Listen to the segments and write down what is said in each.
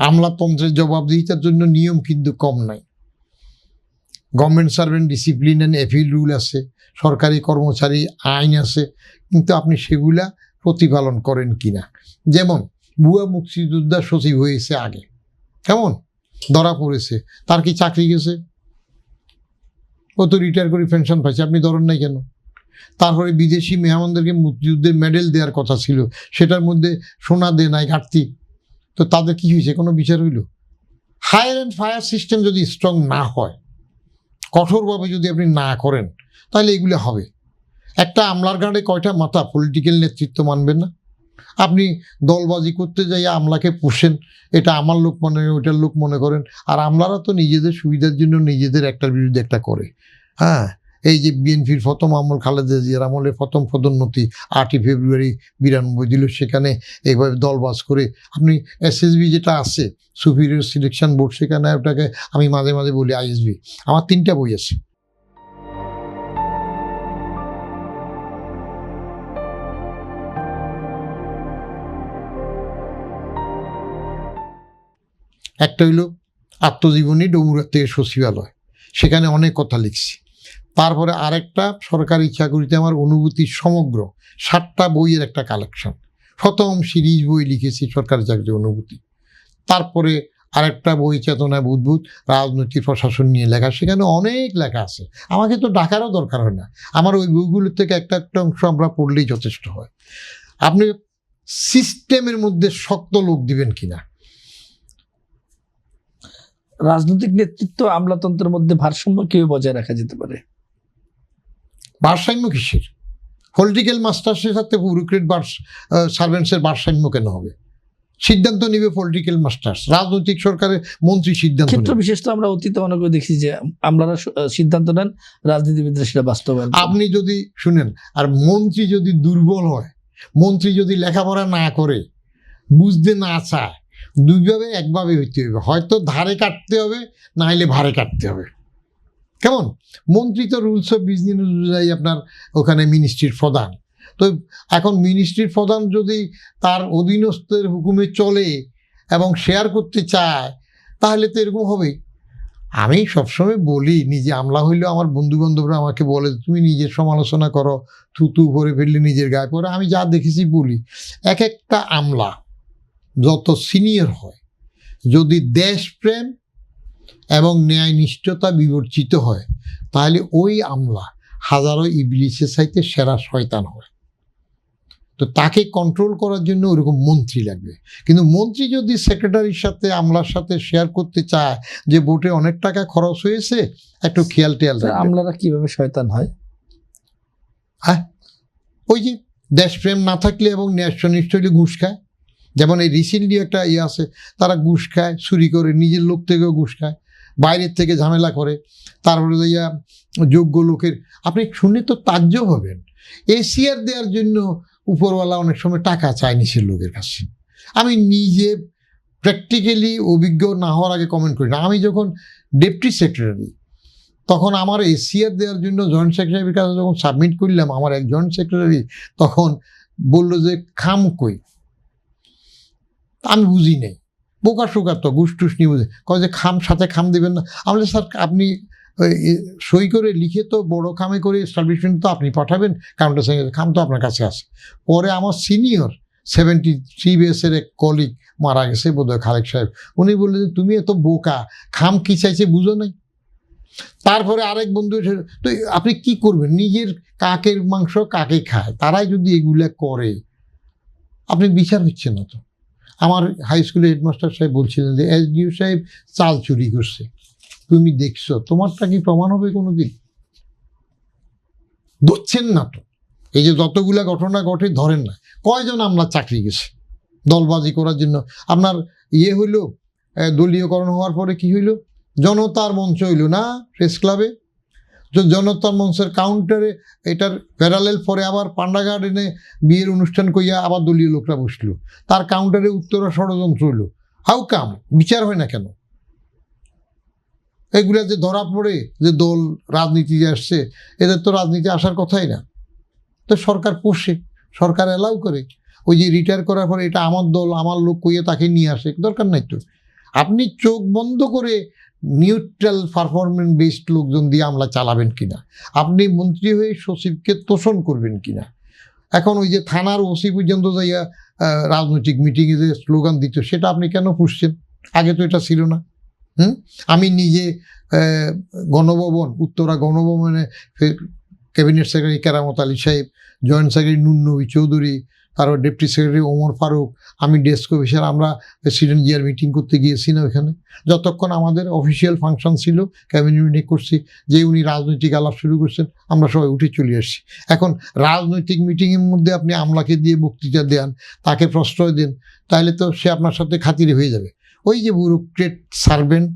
আমলাতন্ত্রের জবাবদিহিতার জন্য নিয়ম কিন্তু কম নাই। Government servant discipline and appeal rule আছে, সরকারি কর্মচারী আইন আছে, কিন্তু আপনি সেগুলা প্রতিপালন করেন কিনা। যেমন ভুয়া মুক্তিযোদ্ধা সচিব হয়েছে আগে, কেমন ধরা পড়েছে, তার কি চাকরি গেছে? ও তো রিটায়ার করে পেনশন পাইছে, আপনি ধরেন নাই কেন? তারপরে বিদেশি মেহমানদেরকে মুক্তিযুদ্ধের মেডেল দেওয়ার কথা ছিল, সেটার মধ্যে সোনা দেয় নাই, ঘাটতি, তো তাদের কি হয়েছে? কোনো বিচার হইল? হায়ার অ্যান্ড ফায়ার সিস্টেম যদি স্ট্রং না হয়, কঠোরভাবে যদি আপনি না করেন, তাহলে এগুলো হবে। একটা আমলার গাড়ে কয়টা মাথা? পলিটিক্যাল নেতৃত্ব মানবেন না? আপনি দলবাজি করতে যাই আমলাকে পুষেন, এটা আমার লোক মনে করেন, ওইটার লোক মনে করেন, আর আমলারা তো নিজেদের সুবিধার জন্য নিজেদের একটার বিরুদ্ধে একটা করে। হ্যাঁ, এই যে বিএনপির প্রথম আমল, খালেদা জিয়ার আমলে প্রথম পদোন্নতি 8ই ফেব্রুয়ারি 92 দিল, সেখানে এইভাবে দলবাজ করে আপনি এসএসবি যেটা আছে, সুপিরিয়র সিলেকশন বোর্ড, সেখানে ওটাকে আমি মাঝে মাঝে বলি আইএসবি। আমার 3টা বই আছে। একটা হইল আত্মজীবনী, ডমুরার থেকে সচিবালয়, সেখানে অনেক কথা লিখছি। তারপরে আরেকটা সরকারি চাকরিতে আমার অনুভূতির সমগ্র 7টা বইয়ের একটা কালেকশন, প্রথম সিরিজ বই লিখেছি সরকারি চাকরির অনুভূতি। তারপরে আরেকটা বই চেতনায় বুদ্বুদ, রাজনৈতিক প্রশাসন নিয়ে লেখা, সেখানে অনেক লেখা আছে, আমাকে তো ডাকারও দরকার হয় না, আমার ওই বইগুলোর থেকে একটা একটা অংশ আমরা পড়লেই যথেষ্ট হয়। আপনি সিস্টেমের মধ্যে শক্ত লোক দিবেন কিনা। রাজনৈতিক নেতৃত্ব আমলাতন্ত্রের মধ্যে ভারসাম্য কিভাবে বজায় রাখা যেতে পারে? ভারসাম্য কিসের? পলিটিক্যাল মাস্টার্সের সাথে ব্যুরোক্রেট সার্ভেন্টসের ভারসাম্য কেন হবে? সিদ্ধান্ত নিবে পলিটিক্যাল মাস্টার্স, রাজনৈতিক সরকারের মন্ত্রী সিদ্ধান্ত ক্ষেত্র বিশেষ তো আমরা অতীতে অনেক দেখছি যে আমলারা সিদ্ধান্ত নেন, রাজনীতিবিদরা সেটা বাস্তবায়ন। আপনি যদি শুনেন, আর মন্ত্রী যদি দুর্বল হয়, মন্ত্রী যদি লেখাপড়া না করে, বুঝতে না চায়, দুইভাবে একভাবে হইতে হবে, হয়তো ধারে কাটতে হবে, না হলে ভারে কাটতে হবে। কেমন? মন্ত্রী তো রুলস অফ বিজনেস অনুযায়ী আপনার ওখানে মিনিস্ট্রির প্রধান, তো এখন মিনিস্ট্রির প্রধান যদি তার অধীনস্থের হুকুমে চলে এবং শেয়ার করতে চায়, তাহলে তো এরকম হবেই। আমি সবসময় বলি, নিজে আমলা হইলেও আমার বন্ধু বান্ধবরা আমাকে বলে, তুমি নিজের সমালোচনা করো, থুতু করে ফেললে নিজের গায়ে পড়ে। আমি যা দেখেছি বলি, এক একটা আমলা যত সিনিয়র হয়, যদি দেশপ্রেম এবং ন্যায়নিষ্ঠতা বিবর্জিত হয়, তাহলে ওই আমলা হাজারো ইবলিসের চাইতে সেরা শয়তান হয়। তো তাকে কন্ট্রোল করার জন্য ওরকম মন্ত্রী লাগবে। কিন্তু মন্ত্রী যদি সেক্রেটারির সাথে, আমলার সাথে শেয়ার করতে চায় যে ভোটে অনেক টাকা খরচ হয়েছে, একটু খেয়াল টেয়াল রাখবে। আমলারা কিভাবে শয়তান হয়? হ্যাঁ, ওই যে দেশপ্রেম না থাকলে এবং ন্যায়নিষ্ঠ হলে ঘুষ খায়। যেমন এই রিসেন্টলি একটা ইয়ে আছে, তারা ঘুষ খায়, চুরি করে, নিজের লোক থেকেও ঘুষ খায়, বাইরের থেকে ঝামেলা করে, তারপরে যাইয়া যোগ্য লোকের, আপনি শুনে তো তাজ্জব হবেন, এসিআর দেওয়ার জন্য উপরওয়ালা অনেক সময় টাকা চায় নিচের লোকের কাছে। আমি নিজে প্র্যাকটিক্যালি অভিজ্ঞ না হওয়ার আগে কমেন্ট করি না। আমি যখন ডেপুটি সেক্রেটারি, তখন আমার এসিআর দেওয়ার জন্য জয়েন্ট সেক্রেটারির কাছে যখন সাবমিট করলাম, আমার এক জয়েন্ট সেক্রেটারি তখন বললো যে খাম কই। আমি বুঝি নেই, বোকা শোকার তো, ঘুষ টুস নিয়ে বুঝে, কয় যে খাম সাথে খাম দেবেন না। আমি বলি, স্যার আপনি সই করে লিখে তো বড় খামে করে এস্টাবলিশমেন্ট তো আপনি পাঠাবেন, কাউন্টার সঙ্গে খাম তো আপনার কাছে আছে। পরে আমার সিনিয়র 73 বেসের এক কলিগ মারা গেছে, বোধহয় খালেক সাহেব, উনি বললেন যে তুমি এত বোকা, খাম কি চাইছে বুঝো নাই। তারপরে আরেক বন্ধু, তো আপনি কি করবেন? নিজের কাকের মাংস কাকে খায়, তারাই যদি এগুলা করে, আপনি বিচার হচ্ছে না তো। আমার হাই স্কুলের হেডমাস্টার সাহেব বলছিলেন যে এসডিও সাহেব চাল চুরি করছে, তুমি দেখছো, তোমারটা কি প্রমাণ হবে কোনোদিন? ধরছেন না তো। এই যে যতগুলা ঘটনা ঘটে, ধরেন না। কয়জন আমলা চাকরি গেছে দলবাজি করার জন্য? আপনার ইয়ে হইল, দলীয়করণ হওয়ার পরে কি হইল, জনতার মঞ্চ হইল না প্রেস ক্লাবে, জনতার মঞ্চের কাউন্টারে এটার প্যারালেল পরে আবার পান্ডা গার্ডেনে বিয়ের অনুষ্ঠান কইয়া আবার দলীয় লোকরা বসলো, তার কাউন্টারে উত্তরা ষড়যন্ত্র হইল। How come? বিচার হয় না কেন? এগুলা যে ধরা পড়ে যে দল রাজনীতিতে আসছে, এদের তো রাজনীতি আসার কথাই না। তো সরকার পোষে, সরকার অ্যালাউ করে। ওই যে রিটায়ার করার পরে এটা আমার দল, আমার লোক কইয়ে তাকে নিয়ে আসে, দরকার নাই তো। আপনি চোখ বন্ধ করে নিউট্রাল পারফরমেন্স বেসড লোকজন দিয়ে আমলা চালাবেন কিনা, আপনি মন্ত্রী হয়ে সচিবকে তোষণ করবেন কিনা। এখন ওই যে থানার ওসি পর্যন্ত যাইয়া রাজনৈতিক মিটিংয়ে যে স্লোগান দিত, সেটা আপনি কেন পুষছেন? আগে তো এটা ছিল না। আমি নিজে গণভবন, উত্তরা গণভবনে ক্যাবিনেট সেক্রেটারি কেরামত আলী সাহেব, জয়েন্ট সেক্রেটারি নুন নবী চৌধুরী, তারপর ডেপুটি সেক্রেটারি ওমর ফারুক, আমি ডেস্ক অফিসার, আমরা প্রেসিডেন্ট জিয়ার মিটিং করতে গিয়েছি না ওইখানে। যতক্ষণ আমাদের অফিসিয়াল ফাংশন ছিল ক্যাবিনেট মিটিং করছি, যে উনি রাজনৈতিক আলাপ শুরু করছেন আমরা সবাই উঠে চলে আসছি। এখন রাজনৈতিক মিটিংয়ের মধ্যে আপনি আমলাকে দিয়ে বক্তৃতা দেন, তাকে প্রশ্রয় দেন, তাহলে তো সে আপনার সাথে খাতিরে হয়ে যাবে। ওই যে ব্যুরোক্রেট সার্ভেন্ট,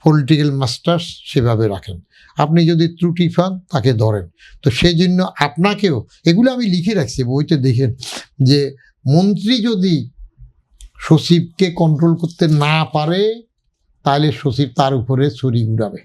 পলিটিক্যাল মাস্টার্স সেভাবে রাখেন। আপনি যদি ত্রুটি পান তাকে ধরেন। তো সেই জন্য আপনাকেও, এগুলো আমি লিখে রাখছি বইতে, দেখেন যে মন্ত্রী যদি সচিবকে কন্ট্রোল করতে না পারে তাহলে সচিব তার উপরে ছুরি ঘুরাবে।